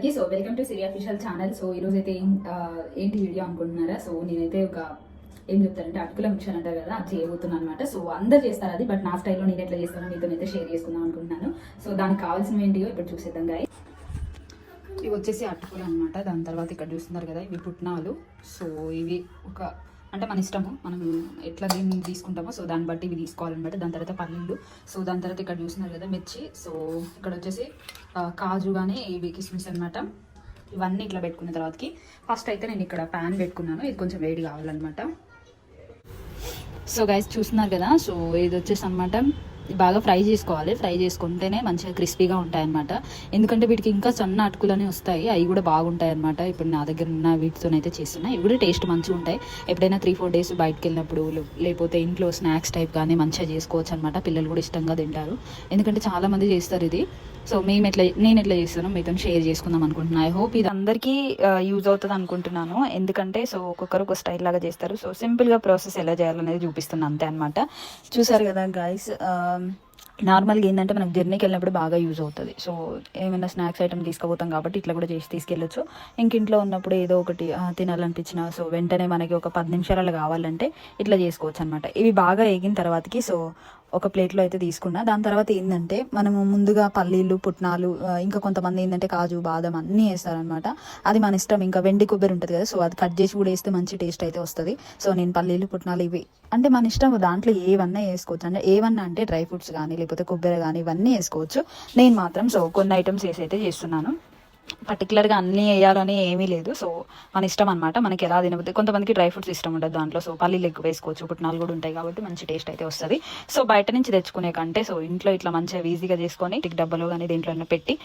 అందరికీ. So welcome to Siri official channel. So ఈరోజు అయితే ఏంటి వీడియో అనుకుంటున్నారా? సో నేనైతే ఏం చెప్తారంటే అటుకుల మిక్చర్ అంటారు కదా, అది చేయబోతున్నాను అనమాట. సో అందరు చేస్తారు అది, బట్ నా స్టైల్లో నేను ఎట్లా చేస్తానో మీతోనైతే షేర్ చేసుకుందాం అనుకుంటున్నాను. సో దానికి కావాల్సినవి ఏంటియో ఇప్పుడు చూసేద్దాం గాయ్. ఇవి వచ్చేసి అటుకులు అనమాట. దాని తర్వాత ఇక్కడ చూస్తున్నారు కదా, ఇవి పుట్నాలు. సో ఇవి అంటే మన ఇష్టము, మనం ఎట్లా దీన్ని తీసుకుంటామో సో దాన్ని బట్టి ఇవి తీసుకోవాలన్నమాట. దాని తర్వాత పల్లీలు. సో దాని తర్వాత ఇక్కడ చూస్తున్నారు కదా మిర్చి. సో ఇక్కడ వచ్చేసి కాజు కానీ ఇవి కిస్మిస్ అనమాట. ఇవన్నీ ఇట్లా పెట్టుకున్న తర్వాతకి ఫస్ట్ అయితే నేను ఇక్కడ ప్యాన్ పెట్టుకున్నాను. ఇది కొంచెం వేడి కావాలన్నమాట. సో గైస్ చూస్తున్నారు కదా, సో ఇది వచ్చేసి అనమాట బాగా ఫ్రై చేసుకోవాలి. ఫ్రై చేసుకుంటేనే మంచిగా క్రిస్పీగా ఉంటాయి అనమాట. ఎందుకంటే వీటికి ఇంకా సన్న అటుకులనే వస్తాయి, అవి కూడా బాగుంటాయి అనమాట. ఇప్పుడు నా దగ్గర ఉన్న వీటితోనైతే చేస్తున్నా. ఇవి కూడా టేస్ట్ మంచిగా ఉంటాయి. ఎప్పుడైనా 3-4 డేస్ బయటకు వెళ్ళినప్పుడు లేకపోతే ఇంట్లో స్నాక్స్ టైప్ కానీ మంచిగా చేసుకోవచ్చు అనమాట. పిల్లలు కూడా ఇష్టంగా తింటారు, ఎందుకంటే చాలా మంది చేస్తారు ఇది. సో నేను ఎట్లా చేస్తానో మీతో షేర్ చేసుకుందాం అనుకుంటున్నాను. ఐ హోప్ ఇది అందరికీ యూజ్ అవుతుంది అనుకుంటున్నాను. ఎందుకంటే సో ఒక్కొక్కరు ఒక స్టైల్ లాగా చేస్తారు. సో సింపుల్గా ప్రాసెస్ ఎలా చేయాలనేది చూపిస్తున్నాను అంతే అనమాట. చూసారు కదా గైస్, నార్మల్గా ఏంటంటే మనకు జర్నీకి వెళ్ళినప్పుడు బాగా యూజ్ అవుతుంది. సో ఏమైనా స్నాక్స్ ఐటమ్ తీసుకుపోతాం కాబట్టి ఇట్లా కూడా చేసి తీసుకెళ్ళొచ్చు. ఇంట్లో ఉన్నప్పుడు ఏదో ఒకటి తినాలనిపించిన సో వెంటనే మనకి ఒక 10 నిమిషాలు కావాలంటే ఇట్లా చేసుకోవచ్చు అనమాట. ఇవి బాగా వేగిన తర్వాతకి సో ఒక ప్లేట్లో అయితే తీసుకున్నా. దాని తర్వాత ఏంటంటే మనము ముందుగా పల్లీలు, పుట్నాలు, ఇంకా కొంతమంది ఏంటంటే కాజు, బాదం అన్నీ వేస్తారనమాట. అది మన ఇష్టం. ఇంకా వెండి కొబ్బరి ఉంటుంది కదా, సో అది కట్ చేసి కూడా వేస్తే మంచి టేస్ట్ అయితే వస్తుంది. సో నేను పల్లీలు, పుట్నాలు ఇవి అంటే మన ఇష్టం, దాంట్లో ఏవన్నా వేసుకోవచ్చు. అంటే ఏవన్నా అంటే డ్రై ఫ్రూట్స్ కానీ లేకపోతే కొబ్బరి కానీ ఇవన్నీ వేసుకోవచ్చు. నేను మాత్రం సో కొన్ని ఐటమ్స్ వేసి అయితే చేస్తున్నాను. పర్టికులర్గా అన్నీ వేయాలని ఏమీ లేదు. సో మన ఇష్టం అనమాట, మనకి ఎలా తినబోతే. కొంతమందికి డ్రై ఫ్రూట్స్ ఇష్టం ఉంటుంది దాంట్లో, సో పల్లీలు ఎక్కువ వేసుకోవచ్చు, పుట్నాలు కూడా ఉంటాయి కాబట్టి మంచి టేస్ట్ అయితే వస్తుంది. సో బయట నుంచి తెచ్చుకునే కంటే సో ఇంట్లో ఇట్లా మంచిగా ఈజీగా చేసుకొని డబ్బాలో కానీ దేంట్లో పెట్టి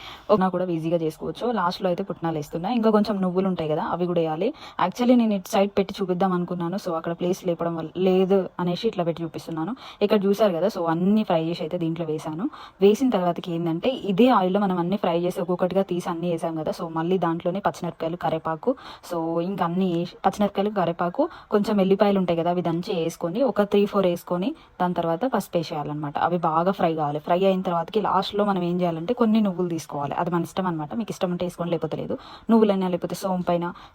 కూడా ఈజీగా చేసుకోవచ్చు. లాస్ట్లో అయితే పుట్నాలు వేస్తున్నా. ఇంకా కొంచెం నువ్వులు ఉంటాయి కదా, అవి కూడా వేయాలి. యాక్చువల్లీ నేను ఇటు సైడ్ పెట్టి చూపిద్దాం అనుకున్నాను, సో అక్కడ ప్లేస్ లేపడం వల్ల లేదు అనేసి ఇట్లా పెట్టి చూపిస్తున్నాను. ఇక్కడ చూసారు కదా, సో అన్ని ఫ్రై చేసి అయితే దీంట్లో వేసాను. వేసిన తర్వాతకి ఏంటంటే ఇదే ఆయిల్లో మనం అన్ని ఫ్రై చేసి ఒక్కొక్కటిగా తీసి అన్ని వేసాం కదా, సో మళ్ళీ దాంట్లోనే పచ్చిమిరపకాయలు, కరివేపాకు, సో ఇంకా అన్ని పచ్చిమిరపకాయలు, కరివేపాకు, కొంచెం ఎల్లిపాయలు ఉంటాయి కదా, అవి దంచి వేసుకొని ఒక 3-4 వేసుకొని దాని తర్వాత పసుపు వేసేయాలన్నమాట. అవి బాగా ఫ్రై కావాలి. ఫ్రై అయిన తర్వాతకి లాస్ట్లో మనం ఏం చేయాలంటే కొన్ని నువ్వులు తీసుకోవాలి. అది మన ఇష్టం అనమాట. మీకు ఇష్టం ఉంటే వేసుకోండి, లేకపోతే లేదు. నువ్వులైనా లేకపోతే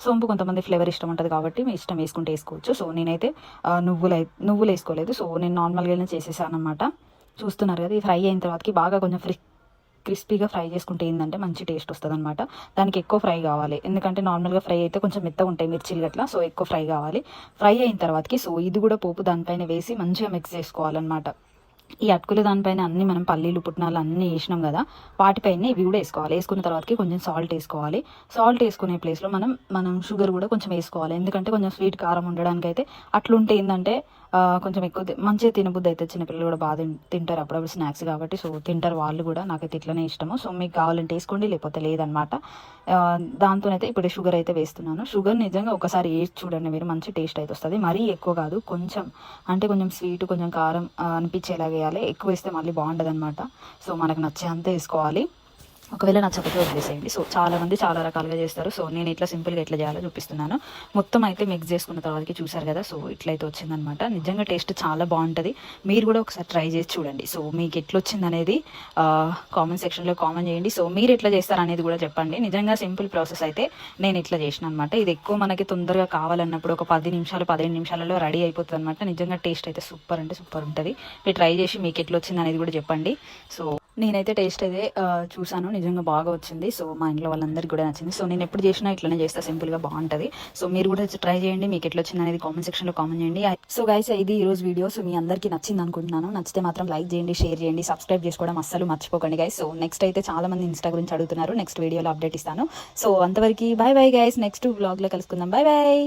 సోంపు కొంతమంది ఫ్లేవర్ ఇష్టం ఉంటుంది కాబట్టి మీ ఇష్టం వేసుకుంటే వేసుకోవచ్చు. సో నేనైతే నువ్వులు వేసుకోలేదు. సో నేను నార్మల్గానే చేసేసాను అనమాట. చూస్తున్నారు కదా, ఇది ఫ్రై అయిన తర్వాతకి బాగా కొంచెం క్రిస్పీగా ఫ్రై చేసుకుంటే ఏంటంటే మంచి టేస్ట్ వస్తుంది అనమాట. దానికి ఎక్కువ ఫ్రై కావాలి, ఎందుకంటే నార్మల్గా ఫ్రై అయితే కొంచెం మెత్తగా ఉంటాయి మిర్చిలు గట్లా. సో ఎక్కువ ఫ్రై కావాలి. ఫ్రై అయిన తర్వాతకి సో ఇది కూడా పోపు దానిపైన వేసి మంచిగా మిక్స్ చేసుకోవాలన్నమాట. ఈ అటుకులు దానిపైన అన్ని మనం పల్లీలు, పుట్నాలు అన్నీ వేసినాం కదా, వాటిపైన ఇవి కూడా వేసుకోవాలి. వేసుకున్న తర్వాతకి కొంచెం సాల్ట్ వేసుకోవాలి. సాల్ట్ వేసుకునే ప్లేస్లో మనం షుగర్ కూడా కొంచెం వేసుకోవాలి. ఎందుకంటే కొంచెం స్వీట్ కారం ఉండడానికి అయితే అట్లుంటే ఏంటంటే కొంచెం ఎక్కువ మంచిగా తినబుద్ధి అయితే. చిన్నపిల్లలు కూడా బాగా తింటారు అప్పుడప్పుడు స్నాక్స్ కాబట్టి, సో తింటారు వాళ్ళు కూడా. నాకైతే ఇట్లనే ఇష్టము. సో మీకు కావాలంటే వేసుకోండి, లేకపోతే లేదనమాట. దాంతోనైతే ఇప్పుడు షుగర్ అయితే వేస్తున్నాను. షుగర్ నిజంగా ఒకసారి వేసి చూడండి మీరు, మంచి టేస్ట్ అయితే వస్తుంది. మరీ ఎక్కువ కాదు, కొంచెం అంటే కొంచెం స్వీట్ కొంచెం కారం అనిపించేలాగా వేయాలి. ఎక్కువ వేస్తే మళ్ళీ బాగుండదు అనమాట. సో మనకు నచ్చేంత వేసుకోవాలి. ఒకవేళ నచ్చకపోతే వదిలేసేయండి. సో చాలా మంది చాలా రకాలుగా చేస్తారు. సో నేను ఇట్లా సింపుల్గా ఎట్లా చేయాలో చూపిస్తున్నాను. మొత్తం అయితే మిక్స్ చేసుకున్న తర్వాతకి చూసారు కదా, సో ఇట్లయితే వచ్చిందనమాట. నిజంగా టేస్ట్ చాలా బాగుంటుంది. మీరు కూడా ఒకసారి ట్రై చేసి చూడండి. సో మీకు ఎట్లా వచ్చింది అనేది కామెంట్ సెక్షన్లో కామెంట్ చేయండి. సో మీరు ఎట్లా చేస్తారు అనేది కూడా చెప్పండి. నిజంగా సింపుల్ ప్రాసెస్ అయితే నేను ఇట్లా చేసిన అనమాట. ఇది ఎక్కువ మనకి తొందరగా కావాలన్నప్పుడు ఒక 10 నిమిషాలు 15 నిమిషాలలో రెడీ అయిపోతుంది అనమాట. నిజంగా టేస్ట్ అయితే సూపర్ అంటే సూపర్ ఉంటుంది. మీరు ట్రై చేసి మీకు ఎట్లా వచ్చింది అనేది కూడా చెప్పండి. సో నేనైతే టేస్ట్ అయితే చూసాను, నిజంగా బాగా వచ్చింది. సో మా ఇంట్లో వాళ్ళందరికీ కూడా నచ్చింది. సో నేను ఎప్పుడు చేసినా ఇట్లనే చేస్తా, సింపుల్గా బాగుంటుంది. సో మీరు కూడా ట్రై చేయండి, మీకు ఎట్లా వచ్చింది అనేది కామెంట్ సెక్షన్లో కామెంట్ చేయండి. సో గైస్, ఇది ఈరోజు వీడియో. సో మీ అందరికీ నచ్చింది అనుకుంటున్నాను. నచ్చితే మాత్రం లైక్ చేయండి, షేర్ చేయండి, సబ్స్క్రైబ్ చేసుకోవడం అస్సలు మర్చిపోకండి గైస్. సో నెక్స్ట్ అయితే చాలా మంది ఇన్స్టా గురించి అడుగుతున్నారు, నెక్స్ట్ వీడియోలో అప్డేట్ ఇస్తాను. సో అంతవరకు బాయ్ బాయ్ గైస్. నెక్స్ట్ వ్లాగ్లో కలుసుకుందాం. Bye bye.